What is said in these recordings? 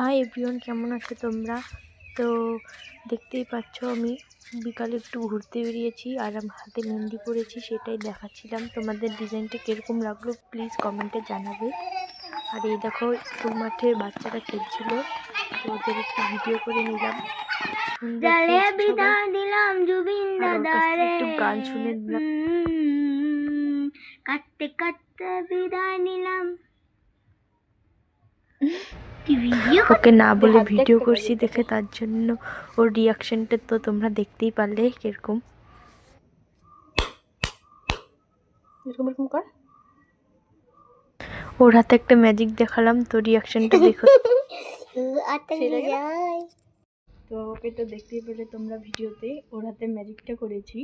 Hi everyone, কেমন আছো তোমরা? তো দেখতেই পাচ্ছ আমি বিকালে একটু ঘুরতে বেরিয়েছি আর আমি হাতে মেহেন্দি করেছি, সেটাই দেখাচ্ছিলাম। তোমাদের ডিজাইনটা কীরকম লাগলো প্লিজ কমেন্টে জানাবে। আর এই দেখো স্কুল মাঠে বাচ্চারা খেলছিল, তো ওদের একটু ভিডিও করে নিলাম। একটু গান শুনে নিলাম, কাটতে কাটতে বিদায় নিলাম। ওকে না বলে ভিডিও করছি দেখে, তার জন্য ওর রিয়াকশনটা তো তোমরা দেখতেই পারলে কিরকম। ওর হাতে একটা ম্যাজিক দেখালাম, তো রিয়াকশনটা দেখো। তো ওকে তো দেখতেই পেলে তোমরা ভিডিওতে, ওর হাতে ম্যাজিকটা করেছি।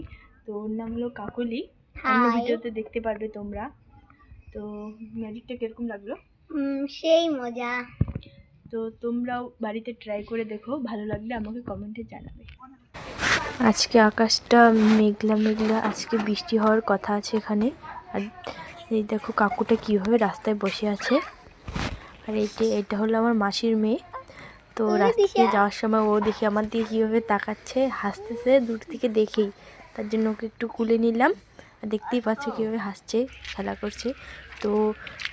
তো ওর নাম হলো কাকলি, অন্য ভিডিওতে দেখতে পারবে তোমরা। তো ম্যাজিকটা কিরকম লাগলো? সেই মজা। তো তোমরাও বাড়িতে ট্রাই করে দেখো, ভালো লাগলে আমাকে কমেন্টে জানাবে। আজকে আকাশটা মেঘলা মেঘলা, আজকে বৃষ্টি হওয়ার কথা আছে এখানে। আর এই দেখো কাকুটা কীভাবে রাস্তায় বসে আছে। আর এটা হলো আমার মাসির মেয়ে। তো রাস্তা দিয়ে যাওয়ার সময় ও দেখি আমার দিকে কীভাবে তাকাচ্ছে, হাসতেছে দূর থেকে দেখেই, তার জন্য ওকে একটু কুলে নিলাম। আর দেখতেই পাচ্ছ কীভাবে হাসছে, খেলা করছে। তো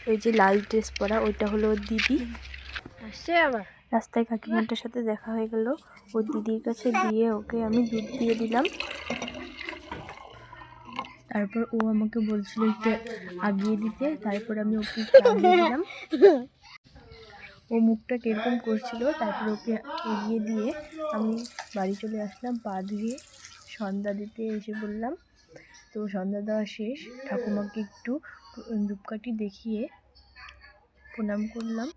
ওই যে লাল ড্রেস পরা, ওইটা হলো ওর দিদি। আসছে আবার রাস্তায় কাকিমাটার সাথে দেখা হয়ে গেল, ওর দিদির কাছে গিয়ে ওকে আমি দুধ দিয়ে দিলাম। তারপর ও আমাকে বলছিল একটু আগিয়ে দিতে, তারপর আমি ওকে আগিয়ে দিলাম। ও মুখটা কিরকম করছিল, তারপর ওকে এগিয়ে দিয়ে আমি বাড়ি চলে আসলাম। পা ধুয়ে সন্ধ্যা দিতে এসে বললাম। তো সন্ধ্যা দেওয়া শেষ, ঠাকুমাকে একটু ধূপকাঠি দেখিয়ে প্রণাম করলাম।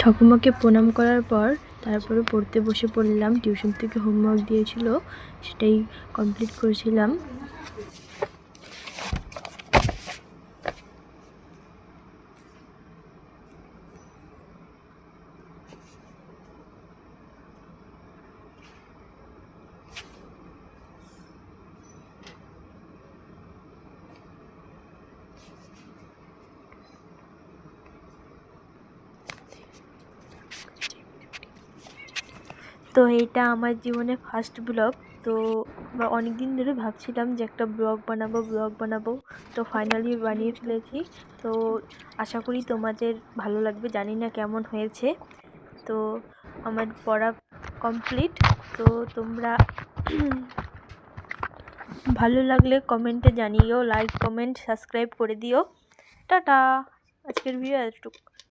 ঠাকুমাকে প্রণাম করার পর তারপরে পড়তে বসে পড়লাম। টিউশন থেকে হোমওয়ার্ক দিয়েছিল, সেটাই কমপ্লিট করেছিলাম। তো এটা আমার জীবনে ফার্স্ট ব্লগ। তো অনেক দিন ধরে ভাবছিলাম যে একটা ব্লগ বানাবো। তো ফাইনালি বানিয়ে ফেলেছি। তো আশা করি তোমাদের ভালো লাগবে, জানি না কেমন হয়েছে। তো আমার পড়া কমপ্লিট। তো তোমরা ভালো লাগলে কমেন্টে জানিও, লাইক কমেন্ট সাবস্ক্রাইব করে দিও। টাটা, আজকের ভিডিও এতটুকু।